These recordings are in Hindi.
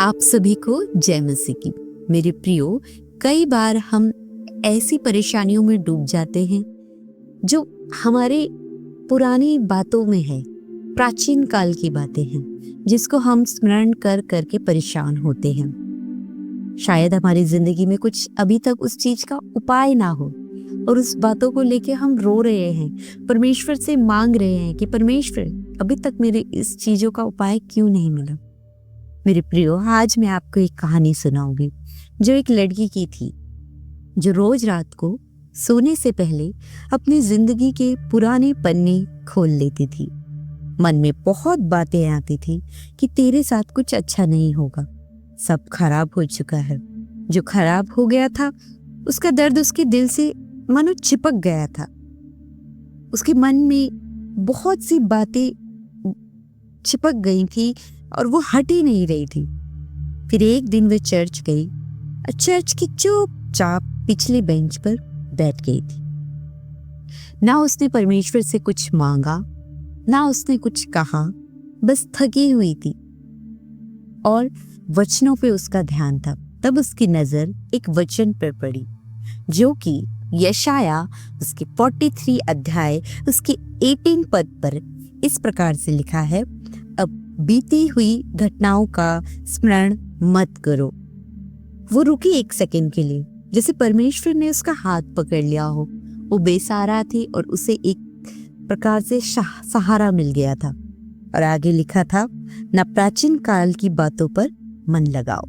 आप सभी को जय मसीह की। मेरे प्रियो, कई बार हम ऐसी परेशानियों में डूब जाते हैं जो हमारे पुरानी बातों में है, प्राचीन काल की बातें हैं, जिसको हम स्मरण कर करके परेशान होते हैं। शायद हमारी जिंदगी में कुछ अभी तक उस चीज का उपाय ना हो और उस बातों को लेके हम रो रहे हैं, परमेश्वर से मांग रहे हैं कि परमेश्वर अभी तक मेरे इस चीजों का उपाय क्यों नहीं मिला। मेरे प्रियो, आज मैं आपको एक कहानी सुनाऊंगी जो एक लड़की की थी, जो रोज रात को सोने से पहले अपनी जिंदगी के पुराने पन्ने खोल लेती थी। मन में बहुत बातें आती थी कि तेरे साथ कुछ अच्छा नहीं होगा, सब खराब हो चुका है। जो खराब हो गया था उसका दर्द उसके दिल से मानो चिपक गया था। उसके मन में बहुत सी बातें चिपक गई थी और वो हट ही नहीं रही थी। फिर एक दिन वे चर्च गई और चर्च की चुपचाप पिछले बेंच पर बैठ गई थी। ना उसने परमेश्वर से कुछ मांगा, ना उसने कुछ कहा, बस थकी हुई थी और वचनों पे उसका ध्यान था। तब उसकी नजर एक वचन पर पड़ी जो कि यशाया उसके 43 अध्याय उसके 18 पद पर इस प्रकार से लिखा है, अब बीती हुई घटनाओं का स्मरण मत करो। वो रुकी एक सेकंड के लिए, जैसे परमेश्वर ने उसका हाथ पकड़ लिया हो। वो बेसहारा थी और उसे एक प्रकार से सहारा मिल गया था। और आगे लिखा था, न प्राचीन काल की बातों पर मन लगाओ।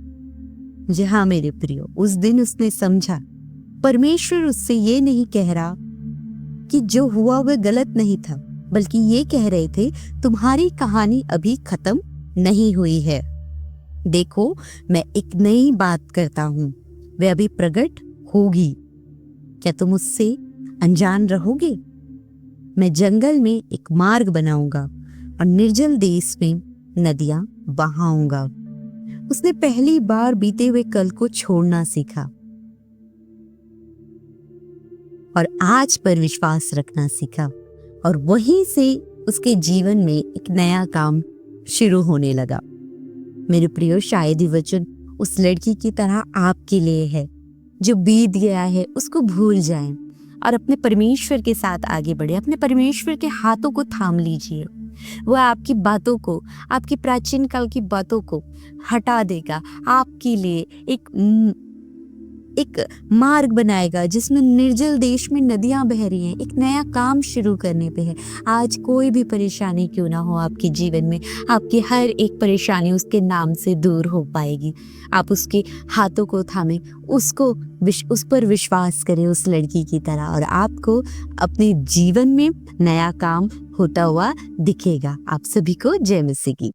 जी हाँ मेरे प्रियो, उस दिन उसने समझा परमेश्वर उससे ये नहीं कह रहा कि जो हुआ वह गलत नहीं था, बल्कि ये कह रहे थे तुम्हारी कहानी अभी खत्म नहीं हुई है। देखो, मैं एक नई बात करता हूं, वह अभी प्रकट होगी। क्या तुम उससे अनजान रहोगे? मैं जंगल में एक मार्ग बनाऊंगा और निर्जल देश में नदियां बहाऊंगा। उसने पहली बार बीते हुए कल को छोड़ना सीखा और आज पर विश्वास रखना सीखा, और वहीं से उसके जीवन में एक नया काम शुरू होने लगा। मेरे प्रियो, शायद ही वचन उस लड़की की तरह आपके लिए है। जो बीत गया है उसको भूल जाएं और अपने परमेश्वर के साथ आगे बढ़े। अपने परमेश्वर के हाथों को थाम लीजिए। वह आपकी बातों को, आपकी प्राचीन काल की बातों को हटा देगा। आपके लिए एक मार्ग बनाएगा जिसमें निर्जल देश में नदियां बह रही हैं। एक नया काम शुरू करने पे है। आज कोई भी परेशानी क्यों ना हो आपके जीवन में, आपकी हर एक परेशानी उसके नाम से दूर हो पाएगी। आप उसके हाथों को थामें, उस पर विश्वास करें उस लड़की की तरह, और आपको अपने जीवन में नया काम होता हुआ दिखेगा। आप सभी को जय मसीह की।